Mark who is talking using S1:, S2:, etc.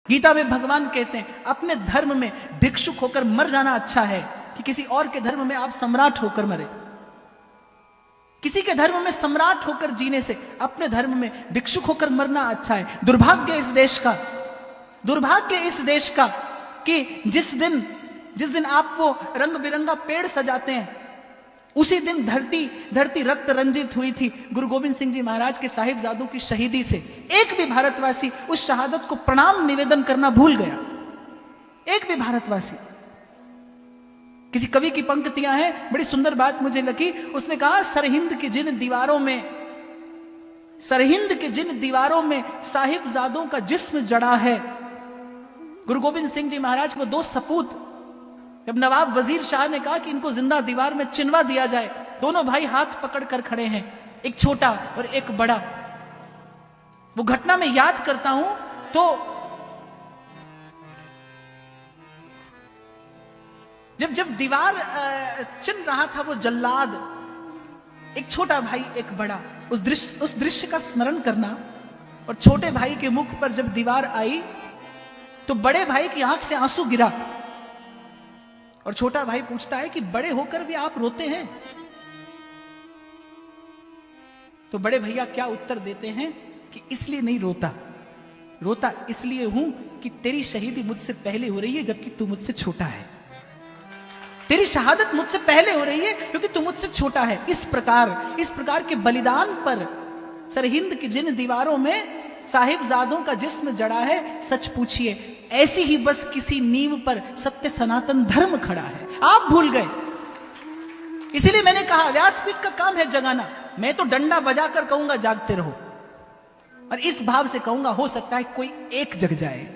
S1: गीता में भगवान कहते हैं अपने धर्म में भिक्षुक होकर मर जाना अच्छा है कि किसी और के धर्म में आप सम्राट होकर मरे। किसी के धर्म में सम्राट होकर जीने से अपने धर्म में भिक्षुक होकर मरना अच्छा है। दुर्भाग्य इस देश का कि जिस दिन आप वो रंग बिरंगा पेड़ सजाते हैं उसी दिन धरती रक्त रंजित हुई थी गुरु गोविंद सिंह जी महाराज के साहिबजादों की शहीदी से। एक भी भारतवासी उस शहादत को प्रणाम निवेदन करना भूल गया। एक भी भारतवासी। किसी कवि की पंक्तियां हैं, बड़ी सुंदर बात मुझे लगी। उसने कहा सरहिंद की जिन दीवारों में साहिबजादों का जिस्म जड़ा है। गुरु गोविंद सिंह जी महाराज को दो सपूत, जब नवाब वजीर शाह ने कहा कि इनको जिंदा दीवार में चिनवा दिया जाए, दोनों भाई हाथ पकड़ कर खड़े हैं, एक छोटा और एक बड़ा। वो घटना में याद करता हूं तो जब दीवार चिन रहा था वो जल्लाद, एक छोटा भाई एक बड़ा, उस दृश्य का स्मरण करना। और छोटे भाई के मुख पर जब दीवार आई तो बड़े भाई की आंख से आंसू गिरा और छोटा भाई पूछता है कि बड़े होकर भी आप रोते हैं? तो बड़े भैया क्या उत्तर देते हैं कि इसलिए नहीं रोता इसलिए हूं कि तेरी शहीदी मुझसे पहले हो रही है जबकि तू मुझसे छोटा है। तेरी शहादत मुझसे पहले हो रही है क्योंकि तू मुझसे छोटा है। इस प्रकार के बलिदान पर सरहिंद की जिन दीवारों में साहिबजादों का जिस्म जड़ा है, सच पूछिए ऐसी ही बस किसी नींव पर सत्य सनातन धर्म खड़ा है। आप भूल गए। इसीलिए मैंने कहा व्यासपीठ का काम है जगाना। मैं तो डंडा बजाकर कहूंगा जागते रहो, और इस भाव से कहूंगा हो सकता है कोई एक जग जाए।